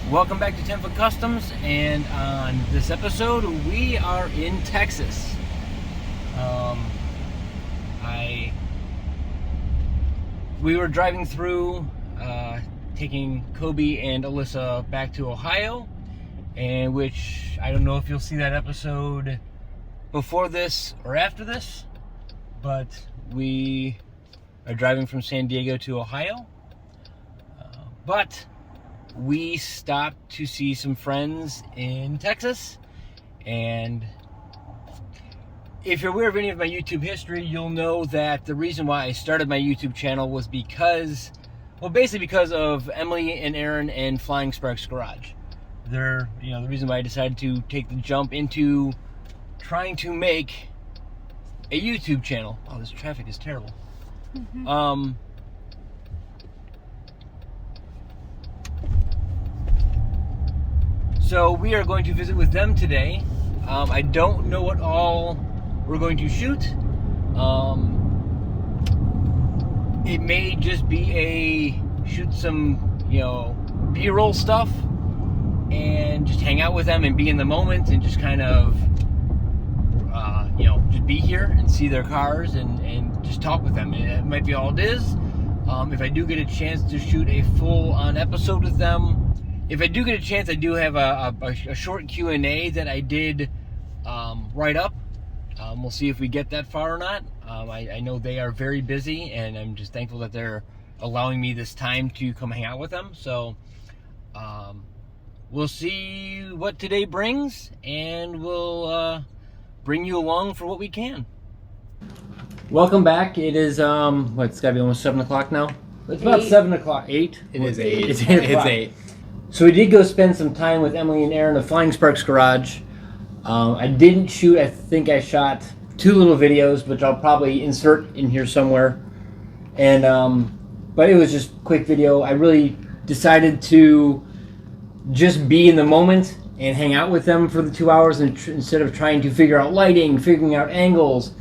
Welcome back to 10 Foot Customs, and on this episode we are in Texas. We were driving through, taking Kobe and Alyssa back to Ohio, and which I don't know if you'll see that episode before this or after this, but we are driving from San Diego to Ohio. But we stopped to see some friends in Texas, and if you're aware of any of my YouTube history, you'll know that the reason why I started my YouTube channel was because of Emily and Aaron and Flying Sparks Garage. They're, the reason why I decided to take the jump into trying to make a YouTube channel. Oh, this traffic is terrible. Mm-hmm. So we are going to visit with them today. I don't know what all we're going to shoot. It may just be shoot some, B-roll stuff and just hang out with them and be in the moment and just kind of, just be here and see their cars and just talk with them. It might be all it is. If I do get a chance to shoot a full-on episode with them, if I do get a chance, I do have a short Q&A that I did write up. We'll see if we get that far or not. I know they are very busy, and I'm just thankful that they're allowing me this time to come hang out with them. So we'll see what today brings, and we'll bring you along for what we can. Welcome back. It is, it's got to be almost 7 o'clock now? It's about 7 o'clock. 8? It is 8. It's 8 o'clock. It's 8. So we did go spend some time with Emily and Aaron of Flying Sparks Garage. I didn't shoot, I think I shot 2 little videos, which I'll probably insert in here somewhere. And but it was just a quick video. I really decided to just be in the moment and hang out with them for the 2 hours instead of trying to figure out lighting, figuring out angles.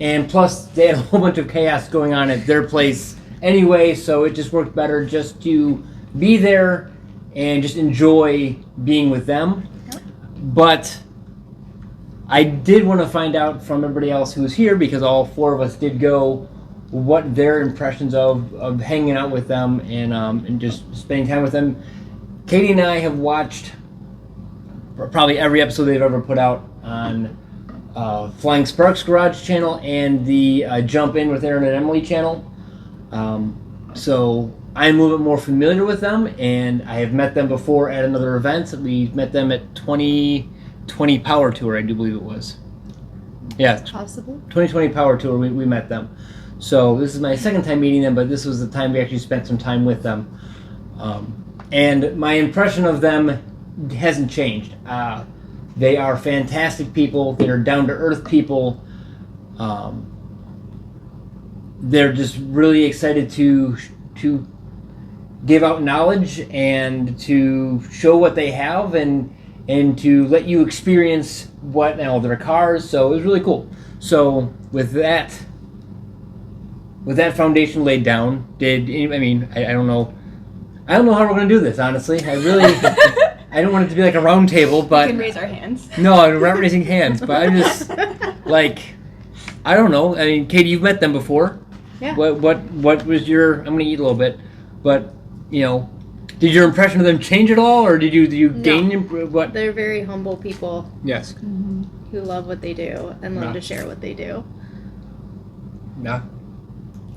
And plus, they had a whole bunch of chaos going on at their place anyway, so it just worked better just to be there and just enjoy being with them. But I did want to find out from everybody else who was here, because all 4 of us did go, what their impressions of hanging out with them and just spending time with them. Katie and I have watched probably every episode they've ever put out on Flying Sparks Garage channel and the Jump In with Aaron and Emily channel. So I'm a little bit more familiar with them, and I have met them before at another event. We met them at 2020 Power Tour, I do believe it was. Yeah, possible. 2020 Power Tour, we met them. So this is my second time meeting them, but this was the time we actually spent some time with them. And my impression of them hasn't changed. They are fantastic people. They're down-to-earth people. They're just really excited to give out knowledge and to show what they have and to let you experience their cars. So it was really cool. So with that foundation laid down, I don't know how we're gonna do this. Honestly, I don't want it to be like a round table, but we can raise our hands. No, we're not raising hands. But I'm just I don't know. I mean, Katie, you've met them before. Yeah. What was your? I'm gonna eat a little bit, but did your impression of them change at all, or did you gain what? They're very humble people. Yes. Mm-hmm. Who love what they do and love to share what they do. Yeah.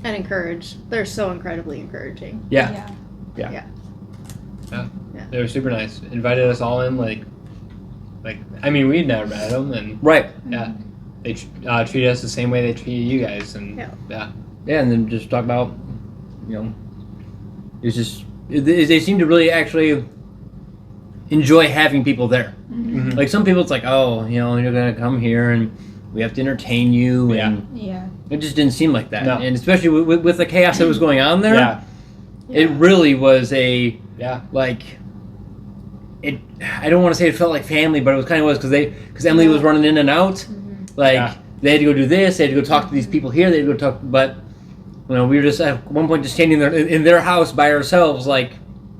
And encourage. They're so incredibly encouraging. Yeah. Yeah. They were super nice. Invited us all in, we'd never met them, and right. Yeah, they treated us the same way they treated you guys, and yeah, and then just talk about, it's just they seem to really actually enjoy having people there. Mhm. Like some people, it's like, oh, you know, you're gonna come here and we have to entertain you, and Yeah. it just didn't seem like that. No. And especially with the chaos that was going on there, Yeah. it really was a Yeah. like. It. I don't want to say it felt like family, but it was kind of was because Emily was running in and out. Like Yeah. they had to go do this, they had to go talk to these people here, they had to go talk, but you know, we were just at one point just standing there in their house by ourselves, like,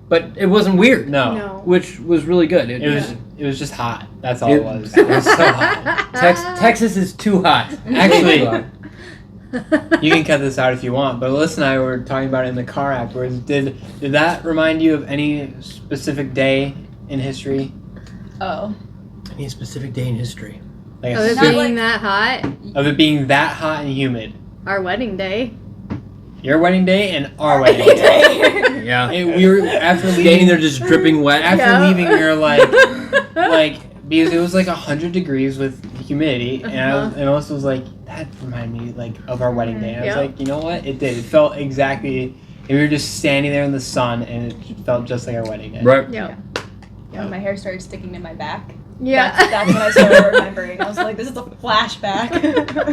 but it wasn't weird, No. No. which was really good. It was just hot. That's all It- it was. It was so hot. Texas is too hot. Actually, you can cut this out if you want, but Alyssa and I were talking about it in the car afterwards. Did that remind you of any specific day in history? Oh. Any specific day in history? Like Of it Not being like- that hot, of it being that hot and humid. our wedding day. Your wedding day and our wedding day. Yeah, And we were after standing leaving there just dripping wet. After Yeah. leaving, we were like because it was like 100 degrees with humidity, and and Alyssa was like, that reminded me like of our wedding day. And I was Yeah. like, you know what? It did. It felt exactly. And we were just standing there in the sun, and it felt just like our wedding day. Right. Yeah. When my hair started sticking to my back. Yeah. That's when I started remembering. I was like, this is a flashback.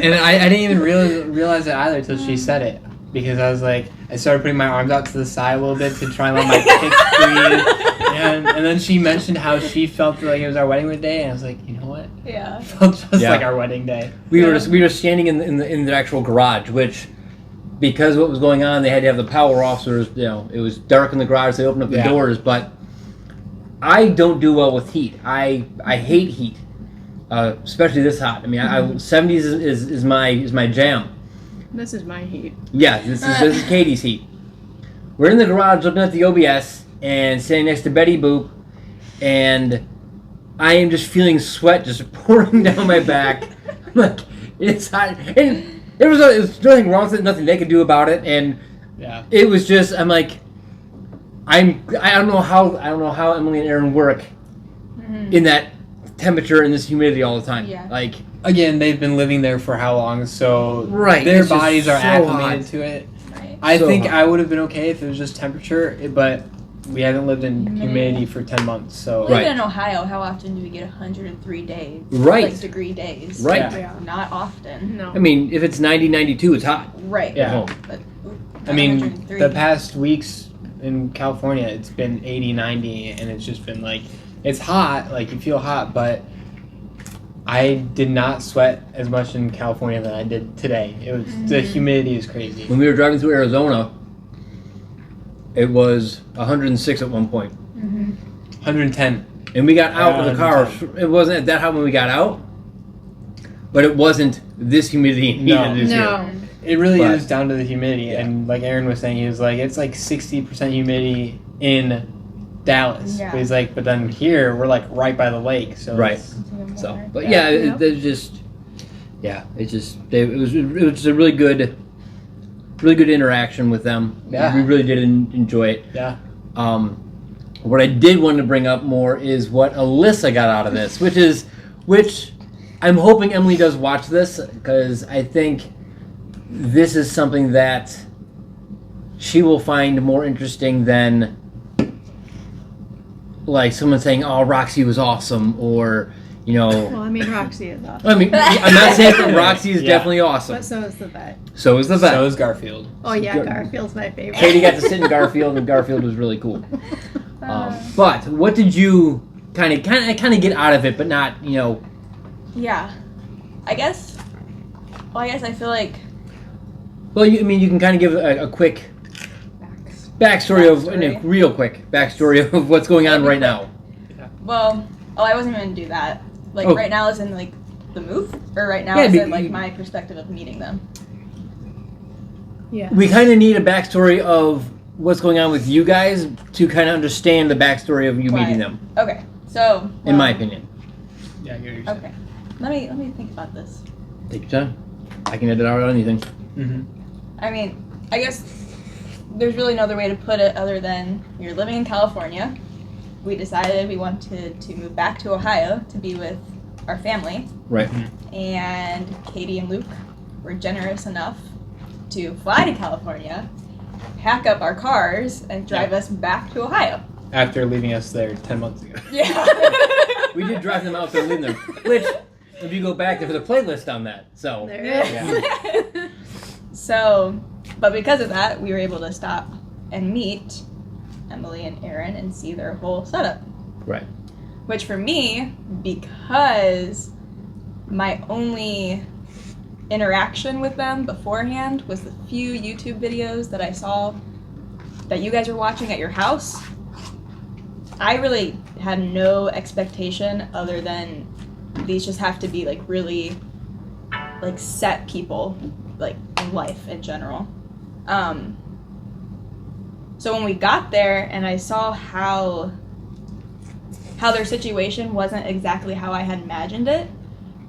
And I didn't even realize it either until she said it. Because I was like, I started putting my arms out to the side a little bit to try and let my kicks breathe. And then she mentioned how she felt like it was our wedding day, and I was like, you know what? Yeah. It felt just Yeah. like our wedding day. We were standing in the actual garage, which because of what was going on, they had to have the power off. So you know, it was dark in the garage. So they opened up the Yeah. doors, but I don't do well with heat. I hate heat, especially this hot. I mean, 70s is my jam. This is my heat. Yeah, this is Katie's heat. We're in the garage looking at the OBS and sitting next to Betty Boop, and I am just feeling sweat just pouring down my back. I'm like, it's hot, and there was nothing wrong with it, nothing they could do about it, and Yeah. it was just I'm like, I don't know how Emily and Aaron work in that temperature and this humidity all the time. Yeah. Like, Again, they've been living there for how long, so Right, their it's just bodies are so acclimated hot. to it. Right. I So think hot. I would have been okay if it was just temperature, but we haven't lived in Humidity. humidity for 10 months, so Right. Even in Ohio, how often do we get 103 days? Right. Like degree days. Right. Yeah. Yeah. Not often. No. I mean, if it's 90, 92, it's hot. Right. Yeah. But I mean, 103. the past weeks in California, it's been 80, 90, and it's just been like, it's hot, like you feel hot, but I did not sweat as much in California than I did today. It was the humidity is crazy. When we were driving through Arizona, it was 106 at one point. 110. And we got out of the car. 110. It wasn't that hot when we got out, but it wasn't this humidity and heat No. that it is here. No. It really But- is down to the humidity, Yeah. and like Aaron was saying, he was like, it's like 60% humidity in Dallas. Yeah. But he's like, but then here we're like right by the lake, so Right. it's- So, but Yeah. yeah, it's just, it was a really good interaction with them. Yeah. We really did enjoy it. yeah, What I did want to bring up more is what Alyssa got out of this, which I'm hoping Emily does watch this, because I think this is something that she will find more interesting than like someone saying, "Oh, Roxy was awesome," or Well, I mean, Roxy is awesome. I mean, I'm not saying that Roxy is Yeah. definitely awesome. But so is the vet. So is the vet. so is Garfield. Oh, yeah, Gar- Garfield's my favorite. Katie got to sit in Garfield, and Garfield was really cool. But what did you kind of get out of it, but not Yeah. I guess I feel like Well, you can kind of give a quick backstory of Backstory. real quick backstory of what's going on right now. I wasn't gonna do that. Like Oh. right now is in like the move, or right now Yeah, is but in like you- my perspective of meeting them. Yeah. We kind of need a backstory of what's going on with you guys to kind of understand the backstory of you Right. meeting them, Okay, so in my opinion. Yeah, I get what you're saying. Okay, let me think about this. Take your time. I can edit out anything. Mm-hmm. I mean, I guess there's really no other way to put it other than you're living in California. We decided we wanted to move back to Ohio to be with our family, Right. and Katie and Luke were generous enough to fly to California, pack up our cars, and drive us back to Ohio. After leaving us there 10 months ago. Yeah. we did drive them out there and leave them. Which, if you go back, there's a playlist on that. So There it is. So, but because of that, we were able to stop and meet Emily and Aaron and see their whole setup. right, Which for me, because my only interaction with them beforehand was the few YouTube videos that I saw that you guys were watching at your house, I really had no expectation other than these just have to be like really like set people like in life in general. So when we got there and I saw how their situation wasn't exactly how I had imagined it,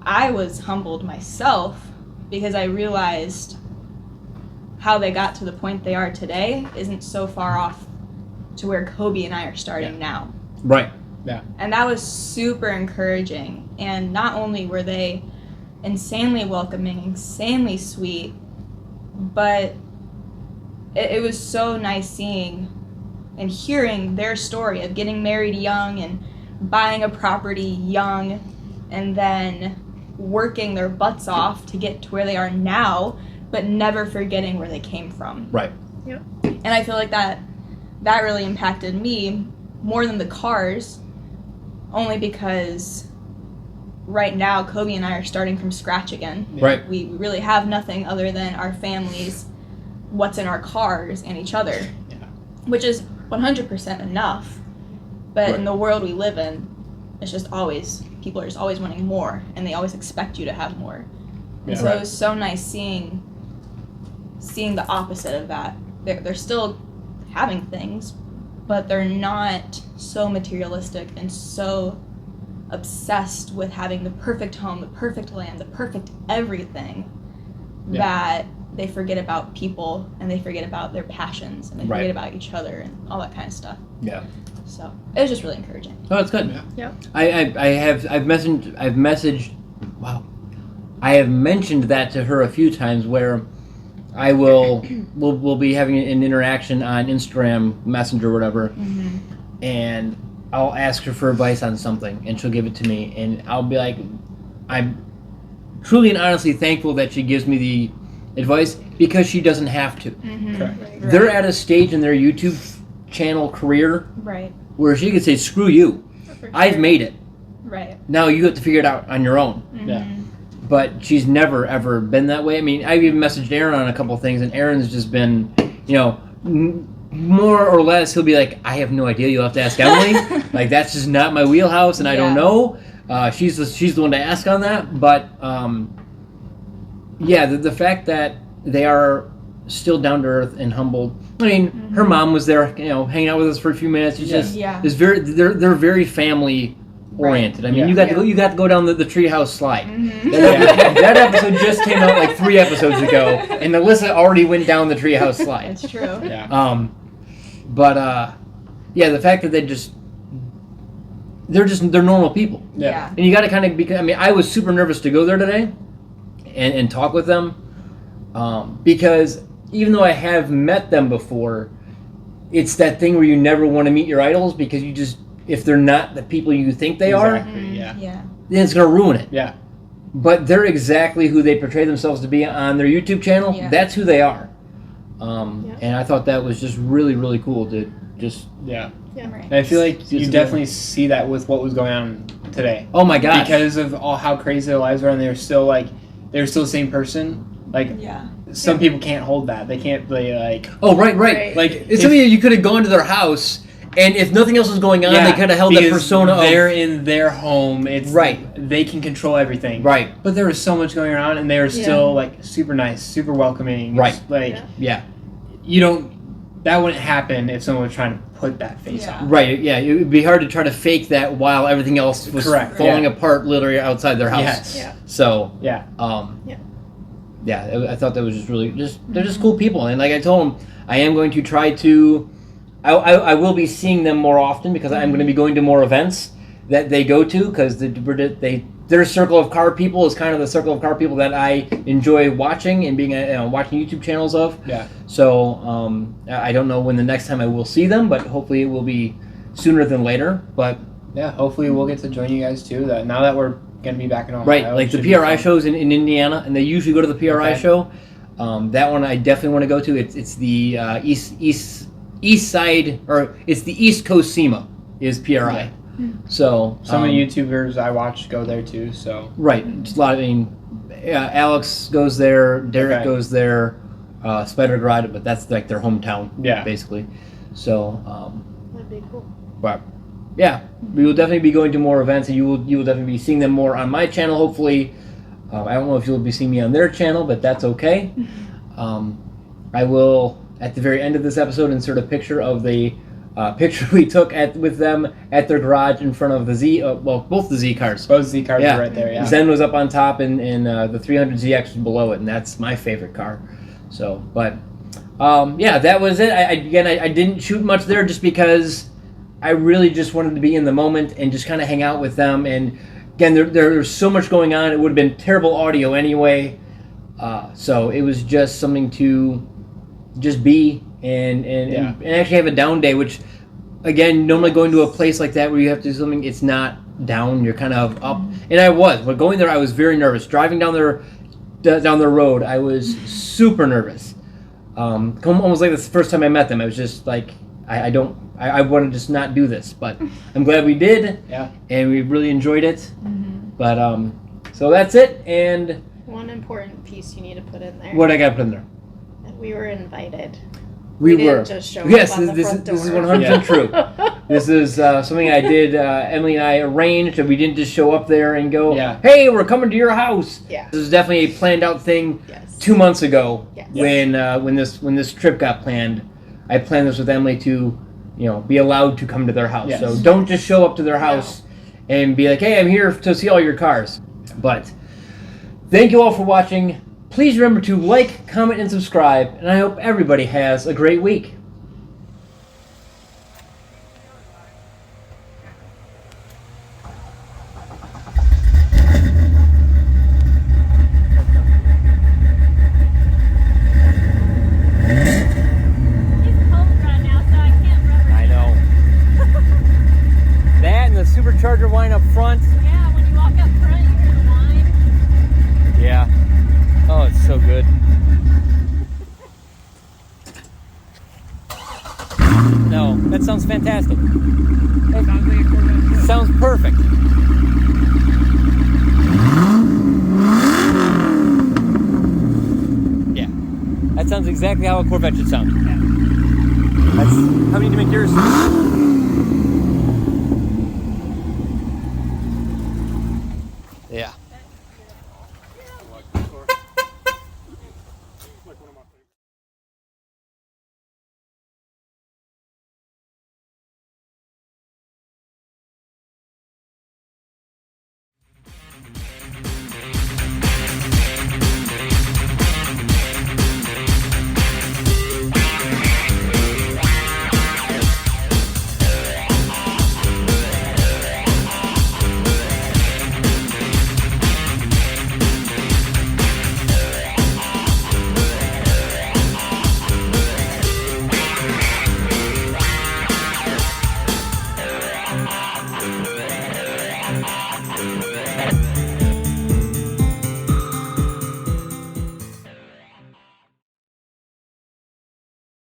I was humbled myself because I realized how they got to the point they are today isn't so far off to where Kobe and I are starting now. right, And that was super encouraging. And not only were they insanely welcoming, insanely sweet, but it was so nice seeing and hearing their story of getting married young and buying a property young and then working their butts off to get to where they are now, but never forgetting where they came from. right. And I feel like that really impacted me more than the cars, only because right now Kobe and I are starting from scratch again. Right. We really have nothing other than our families, what's in our cars, and each other, which is 100% enough. But in the world we live in, it's just always, people are just always wanting more, and they always expect you to have more. And so it was so nice seeing the opposite of that. They're still having things, but they're not so materialistic and so obsessed with having the perfect home, the perfect land, the perfect everything, that they forget about people and they forget about their passions and they forget about each other and all that kind of stuff. Yeah. So it was just really encouraging. Oh, that's good. Yeah. I've mentioned that to her a few times where I we'll be having an interaction on Instagram Messenger or whatever, and I'll ask her for advice on something and she'll give it to me and I'll be like, I'm truly and honestly thankful that she gives me the advice because she doesn't have to. Correct. Right. They're at a stage in their YouTube channel career Right. where she could say, screw you, For I've sure. made it. Right. Now you have to figure it out on your own. Yeah. But she's never ever been that way. I mean, I've even messaged Aaron on a couple of things, and Aaron's just been, more or less, he'll be like, I have no idea. You'll have to ask Emily. Like, that's just not my wheelhouse, and I don't know. She's the one to ask on that. But the fact that they are still down to earth and humbled. I mean, her mom was there, hanging out with us for a few minutes. It's just, it's they're very family oriented. I mean, you got to go down the treehouse slide. That episode just came out like 3 episodes ago, and Alyssa already went down the treehouse slide. It's true. Yeah. The fact that they're normal people, Yeah. and you got to kind of I was super nervous to go there today, and talk with them, because even though I have met them before, it's that thing where you never want to meet your idols because you just. If they're not the people you think they are, Yeah. Yeah. then it's going to ruin it. Yeah. But they're exactly who they portray themselves to be on their YouTube channel. Yeah. That's who they are. And I thought that was just really, really cool to just... Yeah. Right. And I feel like See you some definitely see that with what was going on today. Oh my gosh. Because of all how crazy their lives were, and they were still the same person. Like, Yeah. some people can't hold that. They can't be like... Oh, right. Right. Like, it's something you could have gone to their house, and if nothing else was going on, they could have held that because persona of... they're in their home. It's Right. They can control everything. Right. But there was so much going on, and they were still super nice, super welcoming. Right. Like Yeah. that wouldn't happen if someone was trying to put that face Yeah. on. Right. Yeah. It would be hard to try to fake that while everything else was Correct, falling yeah. apart literally outside their house. Yes. Yeah. So... Yeah. I thought that was just really they're just cool people, and like I told them, I am going to try to I will be seeing them more often because I'm going to be going to more events that they go to because their circle of car people is kind of the circle of car people that I enjoy watching and being watching YouTube channels of. Yeah. So I don't know when the next time I will see them, but hopefully it will be sooner than later. But Yeah, hopefully we'll get to join you guys too. Now that we're gonna be back in Ohio, Right, like it the should be PRI fun. shows in Indiana, and they usually go to the PRI Okay. show. That one I definitely want to go to. It's the east side, or it's the East Coast SEMA is PRI. So Some of the YouTubers I watch go there too. So right, just a lot. I mean, yeah, Alex goes there, Derek Okay. goes there, Spider Garage, but that's like their hometown, Yeah. basically. So, That'd be cool. but yeah, we will definitely be going to more events, and you will definitely be seeing them more on my channel. Hopefully, I don't know if you'll be seeing me on their channel, but that's okay. I will at the very end of this episode insert a picture of the picture we took with them at their garage in front of the Z. Well, both the Z cars. both Z cars Yeah. are right there. Yeah. Zen was up on top, and the 300ZX was below it, and that's my favorite car. So, but yeah, that was it. I didn't shoot much there just because I really just wanted to be in the moment and just kind of hang out with them. And again, there's so much going on. It would have been terrible audio anyway. So it was just something to just be and actually have a down day, which again, normally going to a place like that where you have to do something, it's not down, you're kind of up. And I was, but going there I was very nervous. Driving down the road, I was super nervous. Almost like the first time I met them. I was just like, I want to just not do this, but I'm glad we did. Yeah. And we really enjoyed it. But so that's it. And One important piece you need to put in there. what I got to put in there? That we were invited. We didn't were. just show Yes, up on the this front is door. 100% Yeah. true. This is something I did. Emily and I arranged, and we didn't just show up there and go, Yeah. "Hey, we're coming to your house." Yeah. This is definitely a planned out thing. Yes. 2 months ago, Yes. when this trip got planned, I planned this with Emily to, be allowed to come to their house. Yes. So don't just show up to their house and be like, "Hey, I'm here to see all your cars." But thank you all for watching. Please remember to like, comment, and subscribe. And I hope everybody has a great week. It's cold right now, so I can't rubber. I know. That and the supercharger line up front. Yeah, when you walk up front, you hear the whine. Yeah. Oh, it's so good. No, that sounds fantastic. Sounds perfect. Yeah. That sounds exactly how a Corvette should sound. That's how many to make yours? Yeah. Like one of my